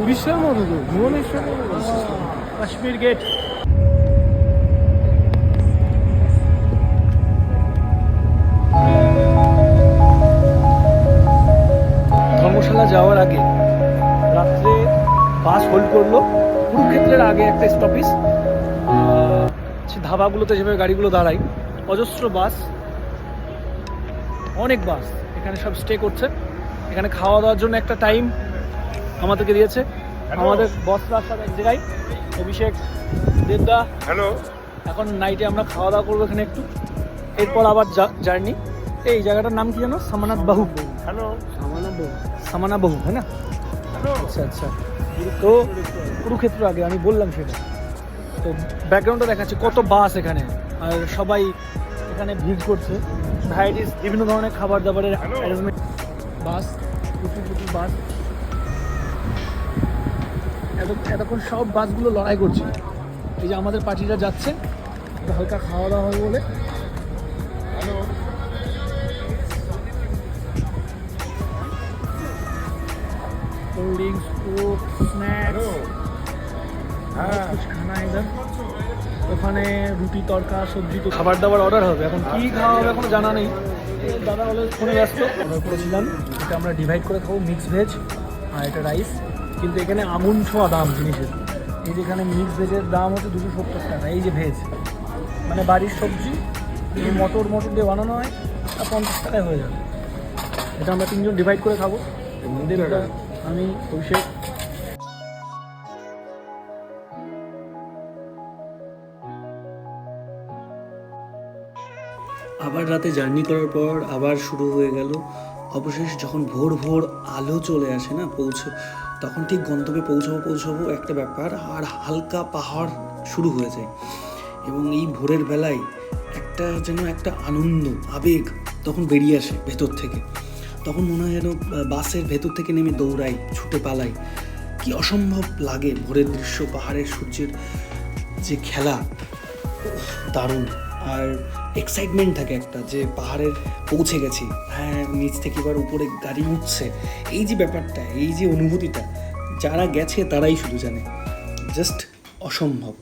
উড়িষ্যার মতো তো, ভুবনেশ্বর কাশ্মীর গেট। ধর্মশালা যাওয়ার আগে রাত্রে বাস হোল্ড করলো কুরুক্ষেত্রের আগে একটা স্টপেজ। ধাবাগুলোতে যেভাবে গাড়িগুলো দাঁড়ায়, অজস্র বাস, অনেক বাস এখানে সব স্টে করছে। এখানে খাওয়া দাওয়ার জন্য একটা টাইম আমাদেরকে দিয়েছে। আমাদের বসরা সব এক জায়গায়, অভিষেক, দেবদা। হ্যালো, এখন নাইটে আমরা খাওয়া দাওয়া করবো এখানে একটু, এরপর আবার জার্নি। এই জায়গাটার নাম কি জানো? সামানাথ বাহু। হ্যালো, সামানা বহু, হ্যাঁ না? আচ্ছা আচ্ছা। তো কুরুক্ষেত্র আগে আমি বললাম সেটা। তো ব্যাকগ্রাউন্ডটা দেখাচ্ছে কত বাস এখানে, আর সবাই এখানে ভিড় করছে। ভ্যারাইটিস বিভিন্ন ধরনের খাবার দাবারের অ্যারেঞ্জমেন্ট। বাস, প্রচুর প্রচুর বাস। এতক্ষণ সব বাসগুলো লড়াই করছে। এই যে আমাদের পার্টিরা যাচ্ছে, হালকা খাওয়া দাওয়া হবে বলে। कोल्ड ड्रिंक्स, कोक, स्नैक्स, कुछ खाना इधर। ওখানে রুটি, তরকা, সবজি, তো খাবার দাবার অর্ডার হবে। এখন কী খাওয়া হবে এখনো জানা নেই। দাদা বলে ফোনে ব্যস্ত। অর্ডার করেছিলাম, এটা আমরা ডিভাইড করে খাবো, মিক্স ভেজ আর এটা রাইস। কিন্তু এখানে আগুন ছোঁয়া দাম জিনিসের। এই যে এখানে মিক্স ভেজের দাম হচ্ছে 270 টাকা। এই যে ভেজ মানে বাড়ির সবজি, এই মটর দিয়ে বানানো হয়, আর 50 টাকায় হয়ে যাবে। এটা আমরা তিনজন ডিভাইড করে খাবো, আমি, অভিষেক। আবার রাতে জার্নি করার পর আবার শুরু হয়ে গেল। অবশেষ যখন ভোর ভোর আলো চলে আসে না, তখন ঠিক গন্তব্যে পৌঁছাবো একটা ব্যাপার, আর হালকা পাহাড় শুরু হয়ে যায়। এবং এই ভোরের বেলায় একটা আনন্দ, আবেগ তখন বেরিয়ে আসে ভেতর থেকে। তখন মনে হয় যেন বাসের ভেতর থেকে নেমে দৌড়াই, ছুটে পালাই। কি অসম্ভব লাগে ভোরের দৃশ্য, পাহাড়ের সূর্যের যে খেলা, দারুণ। আর এক্সাইটমেন্ট থাকে একটা, যে পাহাড়ের পৌঁছে গেছি, হ্যাঁ নিচ থেকে এবার উপরে গাড়ি উঠছে। এই যে ব্যাপারটা, এই যে অনুভূতিটা, যারা গেছে তারাই শুধু জানে। জাস্ট অসম্ভব।